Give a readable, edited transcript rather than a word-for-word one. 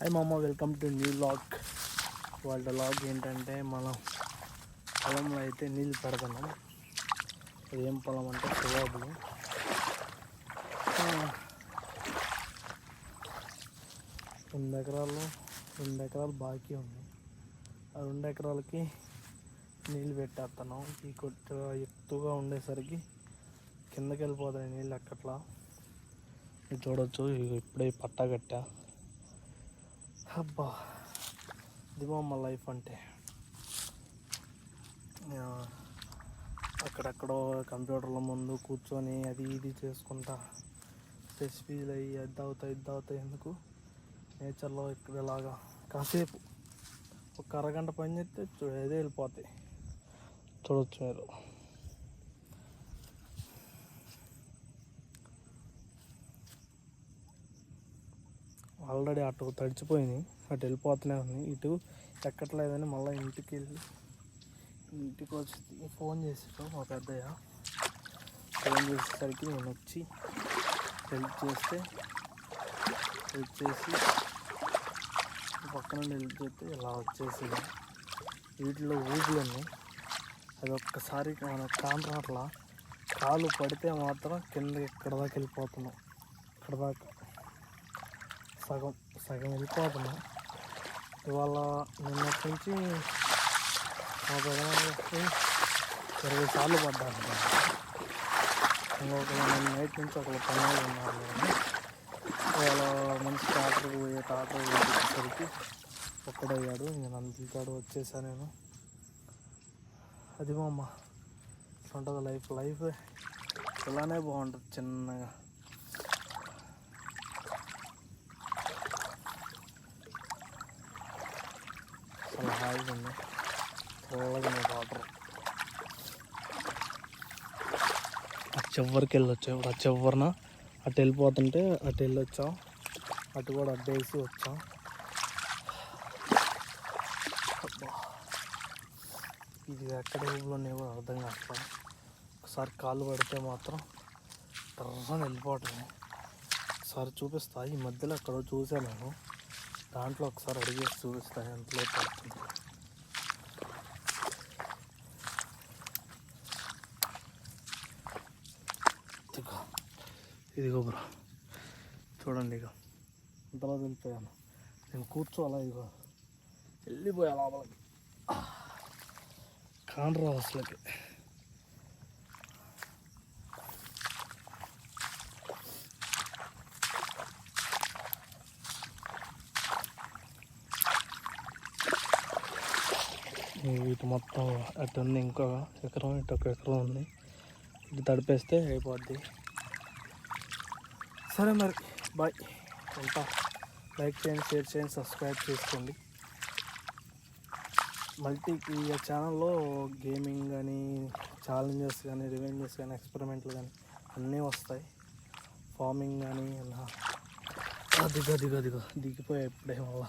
Hi మామ, welcome to new log. వాళ్ళ log ఏంటంటే మనం పొలంలో అయితే నీళ్ళు పెడుతున్నాం. ఏం పొలం అంటే సువాబులు. 2 ఎకరాలు బాకీ ఉంది. ఆ 2 ఎకరాలకి నీళ్ళు పెట్టేస్తున్నాం. ఈ కొట్టు ఎత్తుగా ఉండేసరికి కిందకి వెళ్ళిపోతాయి నీళ్ళు ఎక్కట్లా. ఇది చూడవచ్చు, ఇప్పుడే పట్టా కట్టా. అబ్బా, ఇది మా లైఫ్ అంటే. అక్కడెక్కడో కంప్యూటర్ల ముందు కూర్చొని అది ఇది చేసుకుంటా రెసిపీలు అయ్యి ఇది అవుతాయి ఎందుకు, నేచర్లో ఇక్కడ ఇలాగా కాసేపు ఒక అరగంట పని చేస్తే అదే వెళ్ళిపోతాయి. చూడవచ్చు మీరు. ఆల్రెడీ అటు తడిచిపోయినాయి, అటు వెళ్ళిపోతూనే ఉన్నాయి. ఇటు ఎక్కట్లేదని మళ్ళీ ఇంటికి వచ్చి ఫోన్ చేసాడు మా పెద్దయ్య. ఫోన్ చేసేసరికి నేను వచ్చి హెల్ప్ చేసి పక్కన హెల్ప్ చేస్తే ఇలా వచ్చేసింది. వీటిలో ఊజులు ఉన్నాయి. అది ఒక్కసారి మన కాంట్రాట్లా కాలు పడితే మాత్రం కింద ఇక్కడ దాకా వెళ్ళిపోతున్నాం. ఇక్కడ దాకా సగం వెళ్ళిపోతున్నాం. ఇవాళ నిన్నటి నుంచి మా పెద్దవాళ్ళకి 20 సార్లు పడ్డాను. ఇంకొక నైట్ నుంచి ఒకళ్ళు పనులు ఉన్నారు. ఇవాళ మంచి టాటర్ వేసేసరికి ఒక్కడయ్యాడు. నేను అంతకాడు వచ్చేసా నేను. అది మా అమ్మ ఇట్లా ఉంటుంది లైఫ్ ఇలానే బాగుంటుంది. చిన్నగా చాలా హాయిగా ఉంది. చల్లగా ఉంది వాటర్. ఆ చివరికి వెళ్ళొచ్చాం. ఇప్పుడు ఆ చివరిన అటు వెళ్ళిపోతుంటే అటు వెళ్ళొచ్చాం. అటు కూడా అడ్డేసి వచ్చాం. ఇది ఎక్కడ ఊళ్ళోనే కూడా అర్థం కావట్లేదు. ఒకసారి కాళ్ళు పడితే మాత్రం టర్రని వెళ్ళిపోవటమే. ఒకసారి చూపిస్తా. ఈ మధ్యలో ఎక్కడో చూసాను నేను. దాంట్లో ఒకసారి అడిగేసి చూపిస్తాను ఎంతలో పడుతుంది. ఇదిగో బ్రో, చూడండి. ఇక ఇంతలో వెళ్ళిపోయాను నేను. కూర్చోవాలా, ఇదిగో వెళ్ళిపోయా లోపలికి. కాండ్రా అసలుకి. ఇటు మొత్తం అటు ఉంది, ఇంకో ఎకరం, ఇటు ఒక ఎకరం ఉంది. ఇటు తడిపేస్తే అయిపోద్ది. సరే మరి, బాయ్, ఉంటా. లైక్ చేయండి, షేర్ చేయండి, సబ్స్క్రైబ్ చేసుకోండి. ఈ ఛానల్లో గేమింగ్ కానీ, ఛాలెంజెస్ కానీ, రివెంజెస్ కానీ, ఎక్స్పెరిమెంట్లు కానీ అన్నీ వస్తాయి. ఫార్మింగ్ కానీ అదిగో దిగిపోయాయి ఇప్పుడే మళ్ళా.